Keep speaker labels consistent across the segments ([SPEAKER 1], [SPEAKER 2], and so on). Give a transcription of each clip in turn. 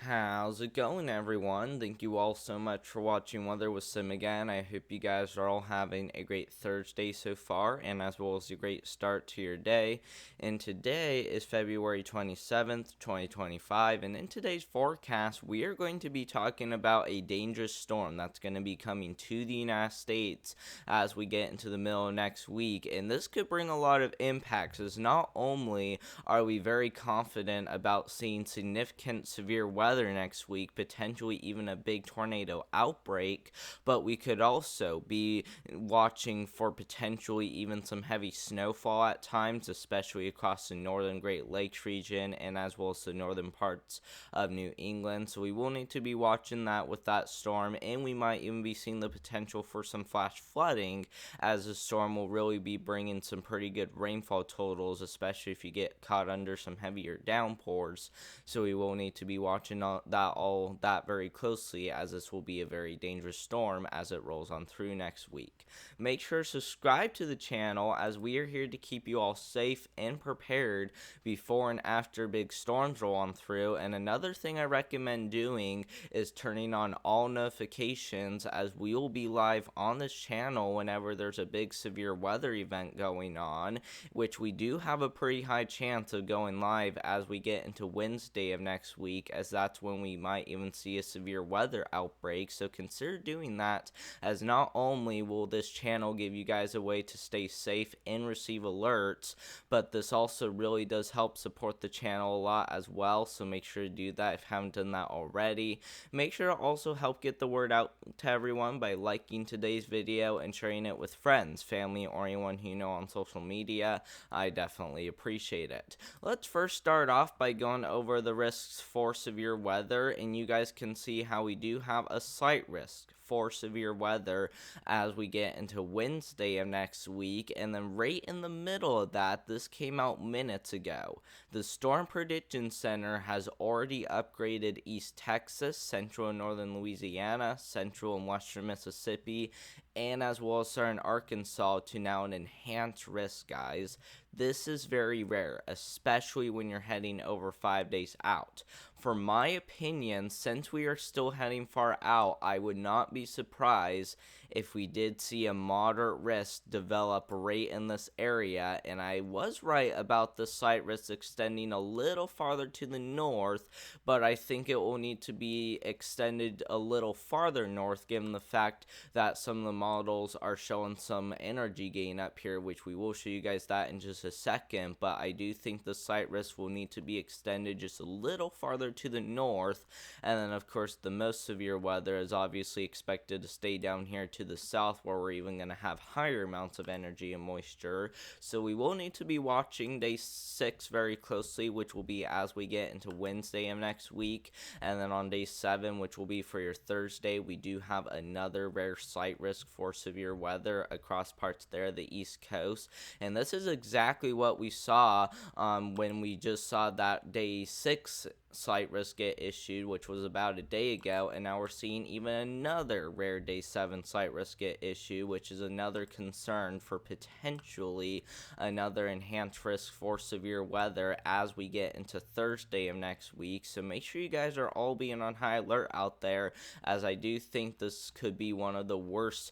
[SPEAKER 1] How's it going, everyone? Thank you all so much for watching Weather with Sim again. I hope you guys are all having a great Thursday so far, and as well as a great start to your day. And today is February 27th, 2025, and in today's forecast, we are going to be talking about a dangerous storm that's going to be coming to the United States as we get into the middle of next week. And this could bring a lot of impacts, as not only are we very confident about seeing significant severe weather next week, potentially even a big tornado outbreak, but we could also be watching for potentially even some heavy snowfall at times, especially across the northern Great Lakes region and as well as the northern parts of New England. So we will need to be watching that with that storm, and we might even be seeing the potential for some flash flooding, as the storm will really be bringing some pretty good rainfall totals, especially if you get caught under some heavier downpours. So we will need to be watching all that very closely, as this will be a very dangerous storm as it rolls on through next week. Make sure to subscribe to the channel, as we are here to keep you all safe and prepared before and after big storms roll on through. And another thing I recommend doing is turning on all notifications, as we will be live on this channel whenever there's a big severe weather event going on, which we do have a pretty high chance of going live as we get into Wednesday of next week, as that's when we might even see a severe weather outbreak. So consider doing that, as not only will this channel give you guys a way to stay safe and receive alerts, but this also really does help support the channel a lot as well. So make sure to do that if you haven't done that already. Make sure to also help get the word out to everyone by liking today's video and sharing it with friends, family, or anyone who you know on social media. I definitely appreciate it. Let's first start off by going over the risks for severe weather, and you guys can see how we do have a slight risk for severe weather as we get into Wednesday of next week. And then right in the middle of that, this came out minutes ago, the Storm Prediction Center has already upgraded East Texas, Central and Northern Louisiana, Central and Western Mississippi, and as well as Southern Arkansas to now an enhanced risk, guys. This is very rare, especially when you're heading over 5 days out. For my opinion, since we are still heading far out, I would not be surprised if we did see a moderate risk develop right in this area. And I was right about the slight risk extending a little farther to the north, but I think it will need to be extended a little farther north, given the fact that some of the models are showing some energy gain up here, which we will show you guys that in just a second. But I do think the slight risk will need to be extended just a little farther to the north. And then of course the most severe weather is obviously expected to stay down here to the south, where we're even going to have higher amounts of energy and moisture. So we will need to be watching day 6 very closely, which will be as we get into Wednesday of next week. And then on day 7, which will be for your Thursday, we do have another rare slight risk for severe weather across parts there, the East Coast. And this is exactly what we saw when we just saw that day 6 slight risk get issued, which was about a day ago, and now we're seeing even another rare day 7 slight risk get issued, which is another concern for potentially another enhanced risk for severe weather as we get into Thursday of next week. So make sure you guys are all being on high alert out there, as I do think this could be one of the worst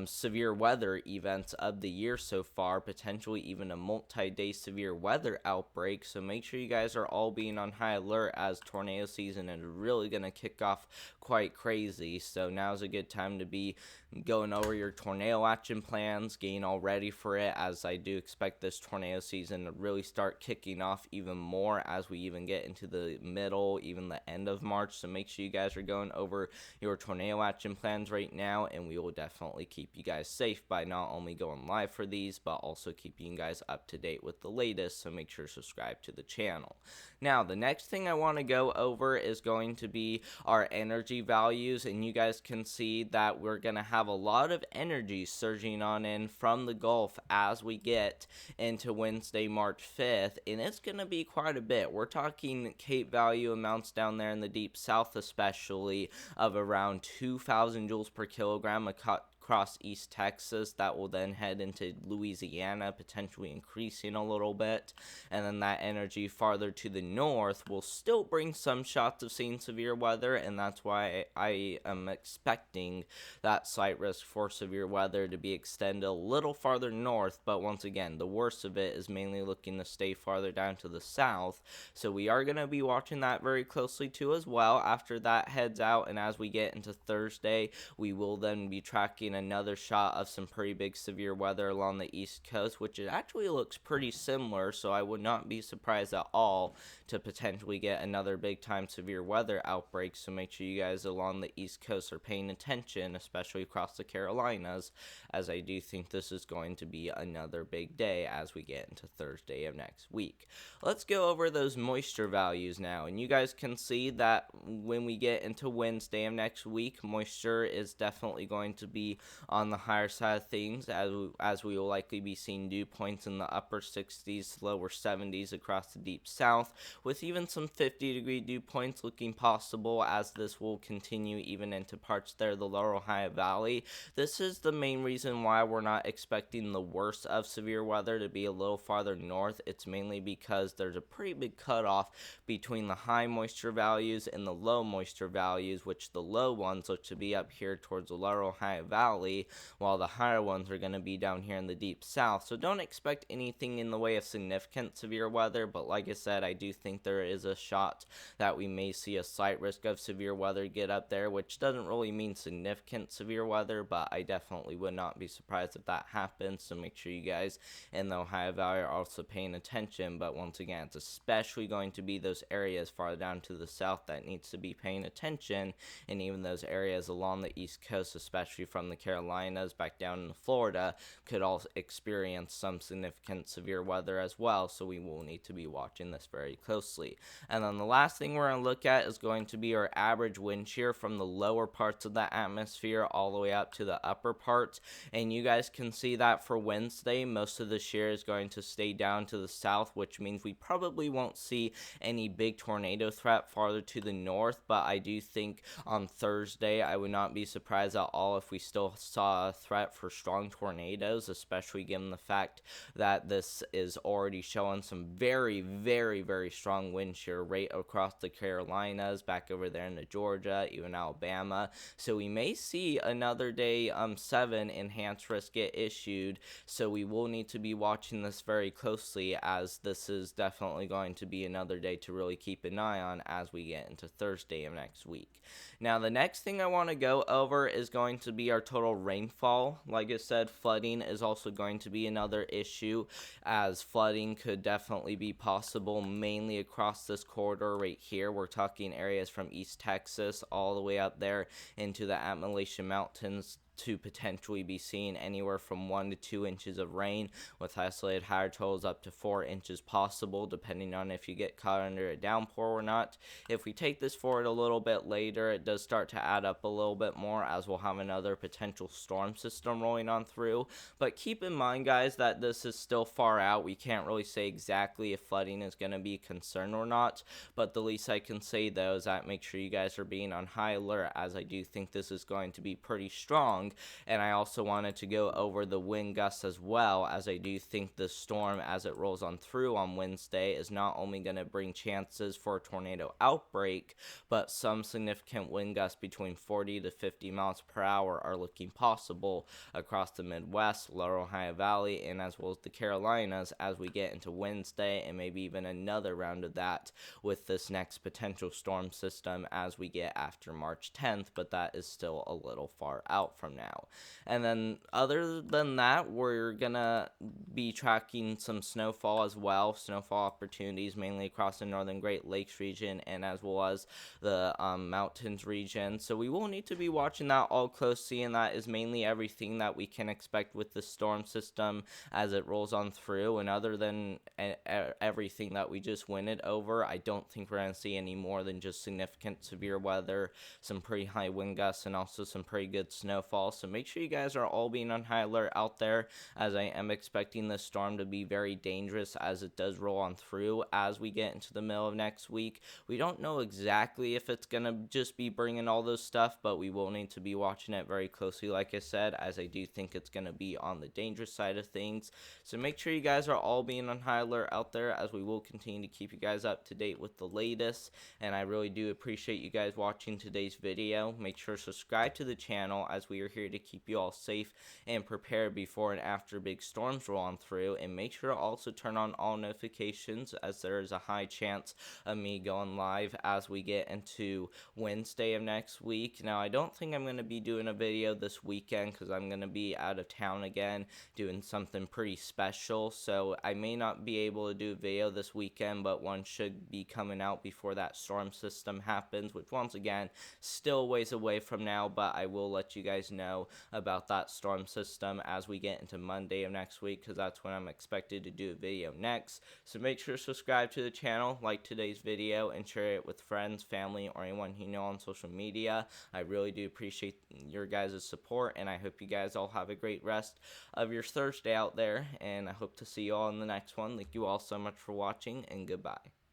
[SPEAKER 1] severe weather events of the year so far, potentially even a multi-day severe weather outbreak. So make sure you guys are all being on high alert, as tornado season is really going to kick off quite crazy. So now's a good time to be going over your tornado action plans, getting all ready for it, as I do expect this tornado season to really start kicking off even more as we even get into the middle, even the end of March. So make sure you guys are going over your tornado action plans right now, and we will definitely keep you guys safe by not only going live for these, but also keeping you guys up to date with the latest. So make sure to subscribe to the channel. Now, the next thing I want to go over is going to be our energy values, and you guys can see that we're going to have a lot of energy surging on in from the Gulf as we get into Wednesday, March 5th, and it's going to be quite a bit. We're talking Cape value amounts down there in the deep south, especially of around 2,000 joules per kilogram across East Texas that will then head into Louisiana, potentially increasing a little bit. And then that energy farther to the north will still bring some shots of seeing severe weather, and that's why I am expecting that slight risk for severe weather to be extended a little farther north. But once again, the worst of it is mainly looking to stay farther down to the south, so we are going to be watching that very closely too as well after that heads out. And as we get into Thursday, we will then be tracking another shot of some pretty big severe weather along the east coast, which it actually looks pretty similar, so I would not be surprised at all to potentially get another big time severe weather outbreak. So make sure you guys along the east coast are paying attention, especially across the Carolinas, as I do think this is going to be another big day as we get into Thursday of next week. Let's go over those moisture values now, and you guys can see that when we get into Wednesday of next week, moisture is definitely going to be on the higher side of things, as we will likely be seeing dew points in the upper 60s, lower 70s across the deep south, with even some 50-degree dew points looking possible, as this will continue even into parts there, the lower Ohio Valley. This is the main reason why we're not expecting the worst of severe weather to be a little farther north. It's mainly because there's a pretty big cutoff between the high moisture values and the low moisture values, which the low ones look to be up here towards the lower Ohio Valley, while the higher ones are going to be down here in the deep south. So don't expect anything in the way of significant severe weather, but like I said, I do think there is a shot that we may see a slight risk of severe weather get up there, which doesn't really mean significant severe weather, but I definitely would not be surprised if that happens. So make sure you guys in the Ohio Valley are also paying attention. But once again, it's especially going to be those areas far down to the south that needs to be paying attention, and even those areas along the east coast, especially from the Carolinas back down into Florida, could all experience some significant severe weather as well. So we will need to be watching this very closely. And then the last thing we're going to look at is going to be our average wind shear from the lower parts of the atmosphere all the way up to the upper parts. And you guys can see that for Wednesday, most of the shear is going to stay down to the south, which means we probably won't see any big tornado threat farther to the north. But I do think on Thursday, I would not be surprised at all if we still saw a threat for strong tornadoes, especially given the fact that this is already showing some very, very, very strong wind shear right across the Carolinas, back over there into Georgia, even Alabama. So we may see another day 7 enhanced risk get issued. So we will need to be watching this very closely, as this is definitely going to be another day to really keep an eye on as we get into Thursday of next week. Now, the next thing I want to go over is going to be our total rainfall. Like I said, flooding is also going to be another issue, as flooding could definitely be possible mainly across this corridor right here. We're talking areas from East Texas all the way up there into the Appalachian Mountains to potentially be seeing anywhere from 1 to 2 inches of rain, with isolated higher totals up to 4 inches possible, depending on if you get caught under a downpour or not. If we take this forward a little bit later, it does start to add up a little bit more, as we'll have another potential storm system rolling on through. But keep in mind, guys, that this is still far out. We can't really say exactly if flooding is going to be a concern or not, but the least I can say, though, is that make sure you guys are being on high alert, as I do think this is going to be pretty strong. And I also wanted to go over the wind gusts as well, as I do think the storm, as it rolls on through on Wednesday, is not only going to bring chances for a tornado outbreak, but some significant wind gusts between 40 to 50 miles per hour are looking possible across the Midwest, lower Ohio Valley, and as well as the Carolinas as we get into Wednesday, and maybe even another round of that with this next potential storm system as we get after March 10th, but that is still a little far out from now. And then other than that, we're gonna be tracking some snowfall as well, snowfall opportunities mainly across the northern Great Lakes region and as well as the mountains region. So we will need to be watching that all closely, and that is mainly everything that we can expect with the storm system as it rolls on through. And other than everything that we just went over, I don't think we're gonna see any more than just significant severe weather, some pretty high wind gusts, and also some pretty good snowfall all. So make sure you guys are all being on high alert out there, as I am expecting this storm to be very dangerous as it does roll on through as we get into the middle of next week. We don't know exactly if it's going to just be bringing all this stuff, but we will need to be watching it very closely, like I said, as I do think it's going to be on the dangerous side of things. So make sure you guys are all being on high alert out there, as we will continue to keep you guys up to date with the latest. And I really do appreciate you guys watching today's video. Make sure to subscribe to the channel, as we are here to keep you all safe and prepared before and after big storms roll on through. And make sure to also turn on all notifications, as there is a high chance of me going live as we get into Wednesday of next week. Now, I don't think I'm going to be doing a video this weekend, because I'm going to be out of town again doing something pretty special, so I may not be able to do a video this weekend, but one should be coming out before that storm system happens, which once again, still ways away from now, but I will let you guys know about that storm system as we get into Monday of next week, because that's when I'm expected to do a video next. So make sure to subscribe to the channel, like today's video, and share it with friends, family, or anyone you know on social media. I really do appreciate your guys' support, and I hope you guys all have a great rest of your Thursday out there, and I hope to see you all in the next one. Thank you all so much for watching, and goodbye.